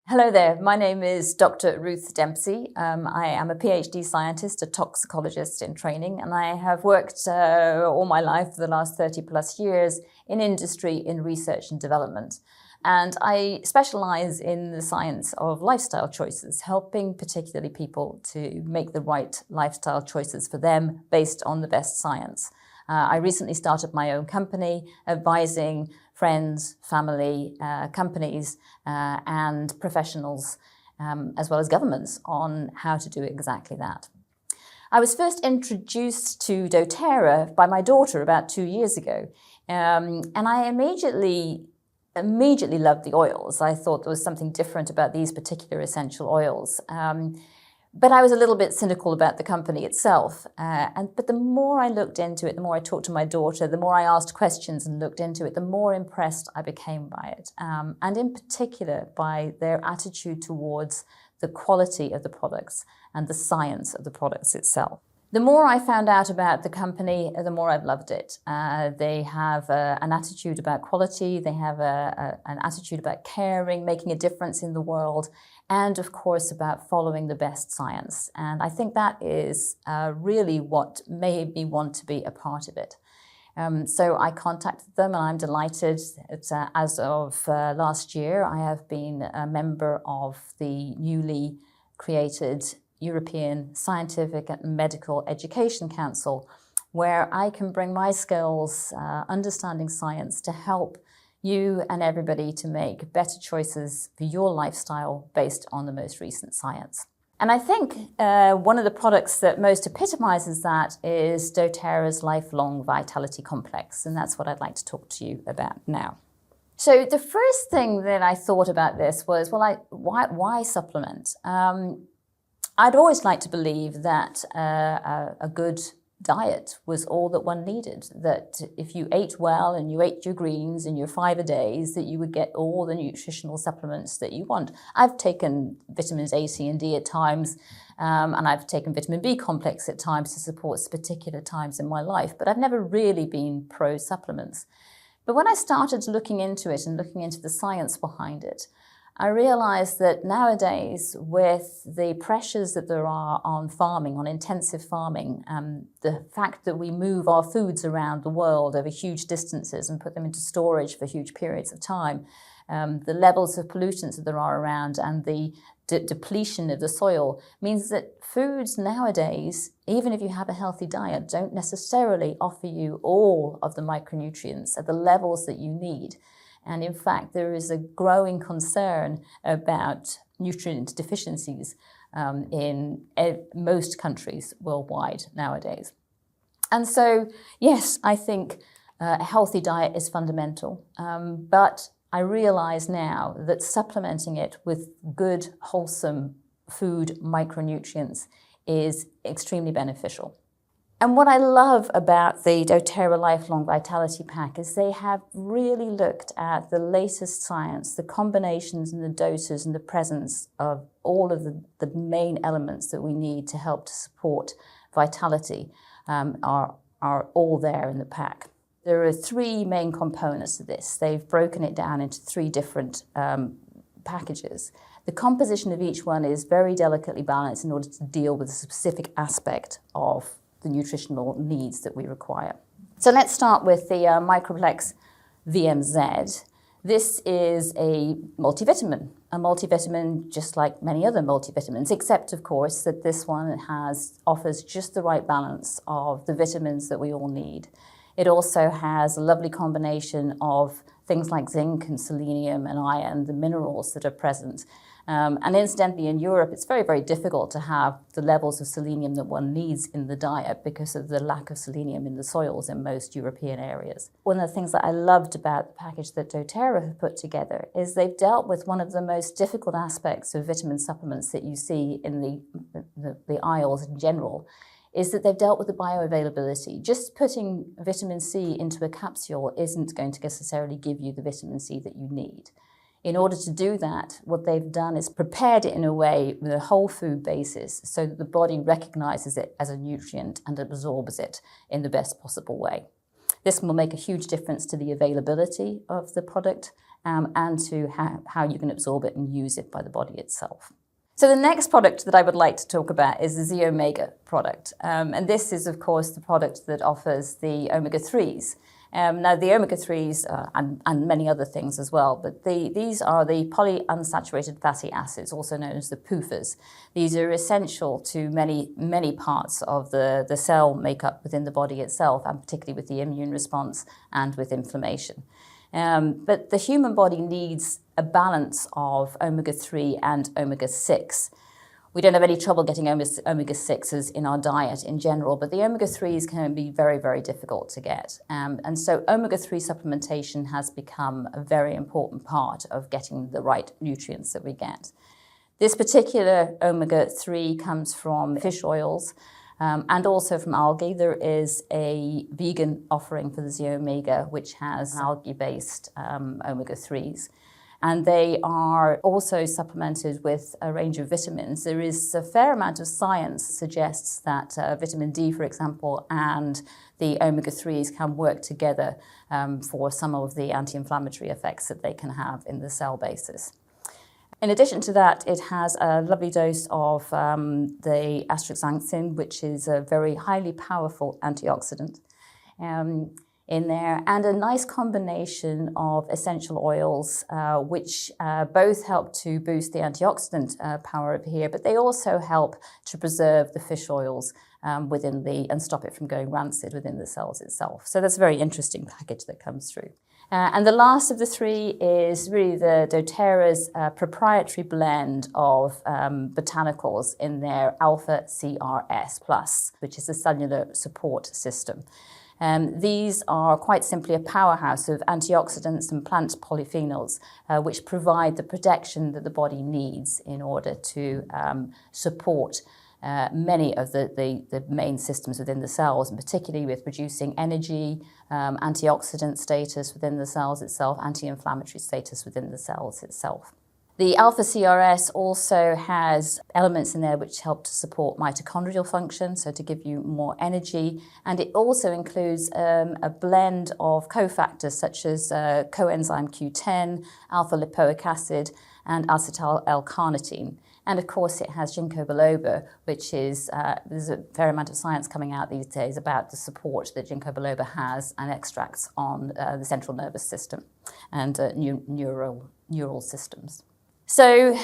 Hello there, my name is Dr. Ruth Dempsey. I am a PhD scientist, a toxicologist in training, and I have worked all my life for the last 30 plus years in industry, in research and development. And I specialize in the science of lifestyle choices, helping particularly people to make the right lifestyle choices for them based on the best science. I recently started my own company advising friends, family, companies and professionals, as well as governments, on how to do exactly that. I was first introduced to doTERRA by my daughter about 2 years ago, and I immediately loved the oils. I thought there was something different about these particular essential oils. But I was a little bit cynical about the company itself. But the more I looked into it, the more I talked to my daughter, the more I asked questions and looked into it, the more impressed I became by it. And in particular by their attitude towards the quality of the products and the science of the products itself. The more I found out about the company, the more I've loved it. They have an attitude about quality, they have an attitude about caring, making a difference in the world, and of course about following the best science. And I think that is really what made me want to be a part of it. So I contacted them, and I'm delighted that as of last year, I have been a member of the newly created European Scientific and Medical Education Council, where I can bring my skills, understanding science, to help you and everybody to make better choices for your lifestyle based on the most recent science. And I think one of the products that most epitomizes that is doTERRA's Lifelong Vitality Complex, and that's what I'd like to talk to you about now. So the first thing that I thought about this was, well, why supplement? I'd always liked to believe that a good diet was all that one needed, that if you ate well and you ate your greens and your fibre days, that you would get all the nutritional supplements that you want. I've taken vitamins A, C and D at times, and I've taken vitamin B complex at times to support particular times in my life, but I've never really been pro supplements. But when I started looking into it and looking into the science behind it, I realized that nowadays, with the pressures that there are on farming, on intensive farming, the fact that we move our foods around the world over huge distances and put them into storage for huge periods of time, the levels of pollutants that there are around and the depletion of the soil means that foods nowadays, even if you have a healthy diet, don't necessarily offer you all of the micronutrients at the levels that you need. And in fact, there is a growing concern about nutrient deficiencies in most countries worldwide nowadays. And so, yes, I think a healthy diet is fundamental, but I realize now that supplementing it with good, wholesome food micronutrients is extremely beneficial. And what I love about the doTERRA Lifelong Vitality Pack is they have really looked at the latest science, the combinations and the doses and the presence of all of the main elements that we need to help to support vitality are all there in the pack. There are 3 main components to this. They've broken it down into 3 different packages. The composition of each one is very delicately balanced in order to deal with a specific aspect of the nutritional needs that we require. So let's start with the Microplex VMZ. This is a multivitamin just like many other multivitamins, except of course that this one offers just the right balance of the vitamins that we all need. It also has a lovely combination of things like zinc and selenium and iron, the minerals that are present. And incidentally, in Europe, it's very, very difficult to have the levels of selenium that one needs in the diet because of the lack of selenium in the soils in most European areas. One of the things that I loved about the package that doTERRA have put together is they've dealt with one of the most difficult aspects of vitamin supplements that you see in the aisles in general, is that they've dealt with the bioavailability. Just putting vitamin C into a capsule isn't going to necessarily give you the vitamin C that you need. In order to do that, what they've done is prepared it in a way with a whole food basis so that the body recognizes it as a nutrient and absorbs it in the best possible way. This will make a huge difference to the availability of the product and to how you can absorb it and use it by the body itself. So the next product that I would like to talk about is the Z-omega product. And this is, of course, the product that offers the omega-3s. Now, the omega-3s, and many other things as well, but these are the polyunsaturated fatty acids, also known as the PUFAs. These are essential to many parts of the cell makeup within the body itself, and particularly with the immune response and with inflammation. But the human body needs a balance of omega-3 and omega-6. We don't have any trouble getting omega-6s in our diet in general, but the omega-3s can be very, very difficult to get. And so omega-3 supplementation has become a very important part of getting the right nutrients that we get. This particular omega-3 comes from fish oils, and also from algae. There is a vegan offering for the Z-omega, which has algae-based omega-3s. And they are also supplemented with a range of vitamins. There is a fair amount of science that suggests that vitamin D, for example, and the omega-3s can work together for some of the anti-inflammatory effects that they can have in the cell basis. In addition to that, it has a lovely dose of the astaxanthin, which is a very highly powerful antioxidant in there, and a nice combination of essential oils, which both help to boost the antioxidant power of here, but they also help to preserve the fish oils and stop it from going rancid within the cells itself. So that's a very interesting package that comes through. And the last of the three is really the doterra's proprietary blend of botanicals in their alpha CRS+, which is a cellular support system. These are quite simply a powerhouse of antioxidants and plant polyphenols, which provide the protection that the body needs in order to support many of the main systems within the cells, and particularly with producing energy, antioxidant status within the cells itself, anti-inflammatory status within the cells itself. The alpha CRS also has elements in there which help to support mitochondrial function, so to give you more energy. And it also includes a blend of cofactors such as coenzyme Q10, alpha lipoic acid, and acetyl L-carnitine. And of course, it has ginkgo biloba, which is, there's a fair amount of science coming out these days about the support that ginkgo biloba has and extracts on the central nervous system and neural systems. So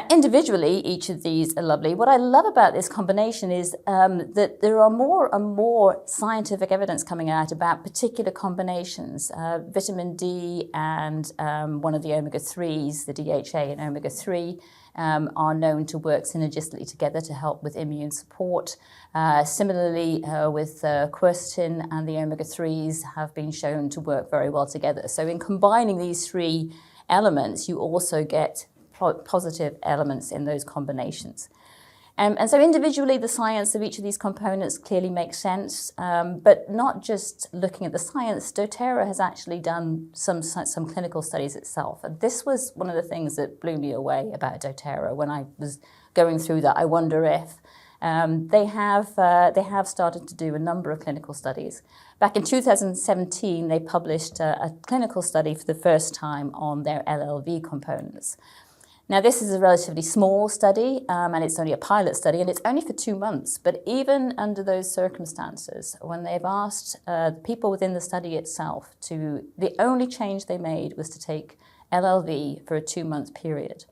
individually, each of these are lovely. What I love about this combination is that there are more and more scientific evidence coming out about particular combinations. Vitamin D and one of the omega-3s, the DHA and omega-3, are known to work synergistically together to help with immune support. Similarly, with quercetin and the omega-3s have been shown to work very well together. So in combining these three elements, you also get positive elements in those combinations. And so individually, the science of each of these components clearly makes sense, but not just looking at the science. doTERRA has actually done some clinical studies itself. And this was one of the things that blew me away about doTERRA when I was going through that. I wonder if they have started to do a number of clinical studies. Back in 2017, they published a clinical study for the first time on their LLV components. Now, this is a relatively small study, and it's only a pilot study, and it's only for 2 months. But even under those circumstances, when they've asked the people within the study itself the only change they made was to take LLV for a 2-month period.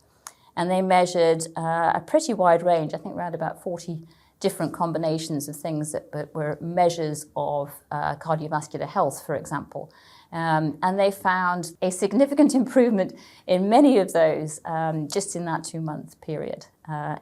And they measured a pretty wide range, I think around about 40 different combinations of things that were measures of cardiovascular health, for example. And they found a significant improvement in many of those just in that 2-month period.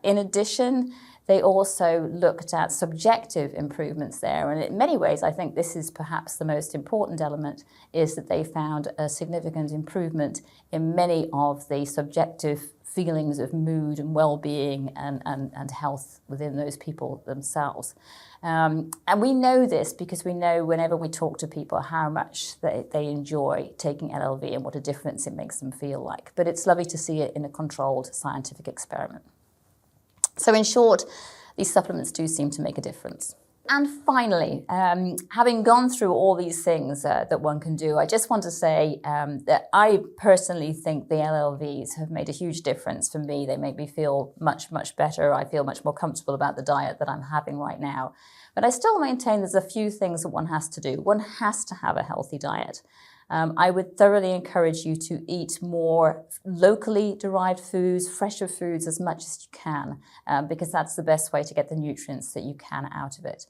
In addition, they also looked at subjective improvements there. And in many ways, I think this is perhaps the most important element, is that they found a significant improvement in many of the subjective feelings of mood and well-being and health within those people themselves. And we know this because we know whenever we talk to people how much they enjoy taking LLV and what a difference it makes them feel like. But it's lovely to see it in a controlled scientific experiment. So in short, these supplements do seem to make a difference. And finally, having gone through all these things that one can do, I just want to say that I personally think the LLVs have made a huge difference for me. They make me feel much, much better. I feel much more comfortable about the diet that I'm having right now. But I still maintain there's a few things that one has to do. One has to have a healthy diet. I would thoroughly encourage you to eat more locally derived foods, fresher foods as much as you can, because that's the best way to get the nutrients that you can out of it.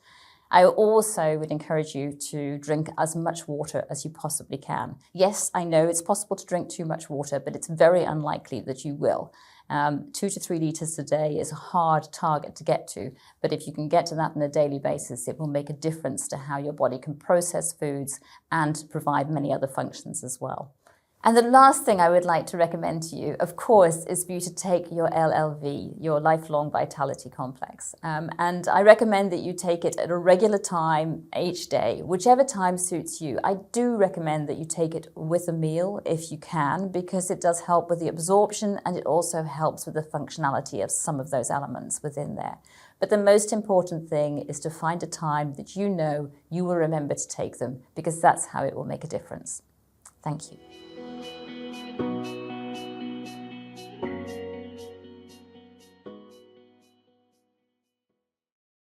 I also would encourage you to drink as much water as you possibly can. Yes, I know it's possible to drink too much water, but it's very unlikely that you will. 2 to 3 litres a day is a hard target to get to, but if you can get to that on a daily basis, it will make a difference to how your body can process foods and provide many other functions as well. And the last thing I would like to recommend to you, of course, is for you to take your LLV, your Lifelong Vitality Complex. And I recommend that you take it at a regular time each day, whichever time suits you. I do recommend that you take it with a meal if you can, because it does help with the absorption and it also helps with the functionality of some of those elements within there. But the most important thing is to find a time that you know you will remember to take them, because that's how it will make a difference. Thank you.